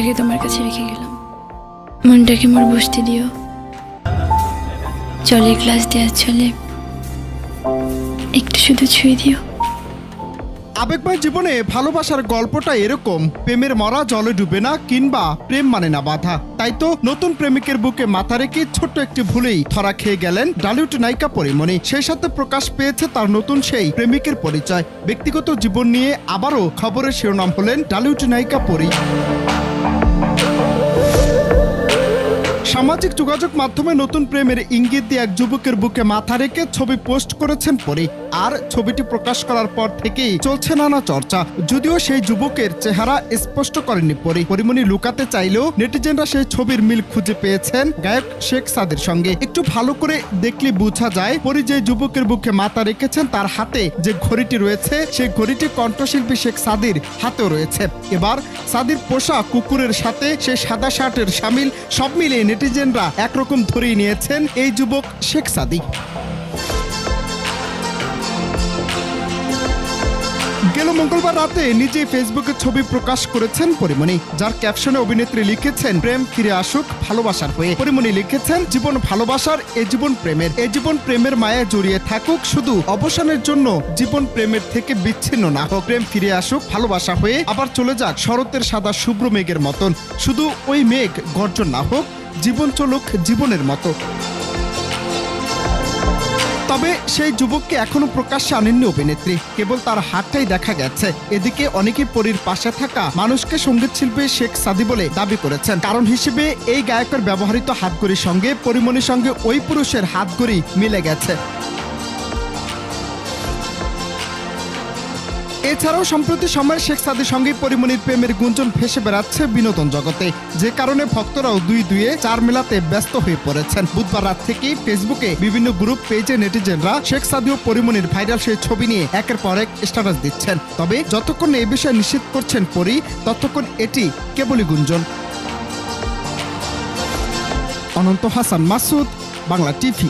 মনটাকে তোমার কাছে রেখে গেলাম, মনটাকে মোর বসতে দিও। চলে ক্লাস দেওয়ার চলে একটু শুধু ছুঁয়ে দিও। আবেগময় জীবনে ভালোবাসার গল্পটা এরকম, প্রেমের মরা জলে ডুবে না, কিংবা প্রেম মানে না বাধা। তাই তো নতুন প্রেমিকের বুকে মাথা রেখে ছোট্ট একটি ভুলেই ধরা খেয়ে গেলেন ঢালিউড নায়িকা পরীমনি। সেই সাথে প্রকাশ পেয়েছে তার নতুন সেই প্রেমিকের পরিচয়। ব্যক্তিগত জীবন নিয়ে আবারও খবরের শিরোনাম হলেন ঢালিউড নায়িকা পরী। সামাজিক যোগাযোগ মাধ্যমে নতুন প্রেমের ইঙ্গিত দিয়ে এক যুবকের বুকে মাথা রেখে ছবি পোস্ট করেছেন পরী। আর ছবিটি প্রকাশ করার পর থেকেই চলছে নানা চর্চা। যদিও সেই যুবকের চেহারা স্পষ্ট করেননি পরী। পরীমনি লুকাতে চাইলেও নেটিজেনরা সেই ছবির মিল খুঁজে পেয়েছেন গায়ক শেখ সাদির সঙ্গে। একটু ভালো করে দেখলে বোঝা যায় পরী যে যুবকের বুকে মাথা রেখেছেন তার হাতে যে ঘড়িটি রয়েছে সেই ঘড়িটি কণ্ঠশিল্পী শেখ সাদির হাতেও রয়েছে। এবার সাদির পোশাক কুকুরের সাথে সেই সাদা শার্টের সামিল, সব মিলিয়ে নেটিজেনরা একরকম ধরেই নিয়েছেন এই যুবক শেখ সাদি। গেল মঙ্গলবার রাতে নিজেই ফেসবুকে ছবি প্রকাশ করেছেন পরীমনি, যার ক্যাপশনে অভিনেত্রী লিখেছেন প্রেম ফিরে আসুক ভালোবাসার হয়ে। পরীমনি লিখেছেন জীবন ভালোবাসার, এ জীবন প্রেমের, এ জীবন প্রেমের মায়ায় জড়িয়ে থাকুক, শুধু অবসানের জন্য জীবন প্রেমের থেকে বিচ্ছিন্ন না হোক। প্রেম ফিরে আসুক ভালোবাসা হয়ে, আবার চলে যাক শরতের সাদা শুভ্র মেঘের মতন, শুধু ওই মেঘ গর্জন না হোক, জীবন চলুক জীবনের মতো। তবে সেই যুবককে এখনো প্রকাশ্যে আনেননি অভিনেত্রী, কেবল তার হাতটাই দেখা গেছে। এদিকে অনেকে পরীর পাশে থাকা মানুষকে সঙ্গীত শিল্পী শেখ সাদি বলে দাবি করেছেন। কারণ হিসেবে এই গায়কের ব্যবহৃত হাতঘড়ির সঙ্গে পরীমনির সঙ্গে ওই পুরুষের হাতঘড়ি মিলে গেছে। এছাড়াও সম্প্রতি সময়ে শেখ সাদির সঙ্গে পরীমনির প্রেমের গুঞ্জন ভেসে বেড়াচ্ছে বিনোদন জগতে, যে কারণে ভক্তরাও দুই দুয়ে চার মেলাতে ব্যস্ত হয়ে পড়েছেন। বুধবার রাত থেকেই ফেসবুকে বিভিন্ন গ্রুপ পেজে নেটিজেনরা শেখ সাদি ও পরীমনির ভাইরাল সেই ছবি নিয়ে একের পর এক স্ট্যাটাস দিচ্ছেন। তবে যতক্ষণ এই বিষয়ে নিশ্চিত করছেন পরী, ততক্ষণ এটি কেবলই গুঞ্জন। অনন্ত হাসান মাসুদ, বাংলা টিভি।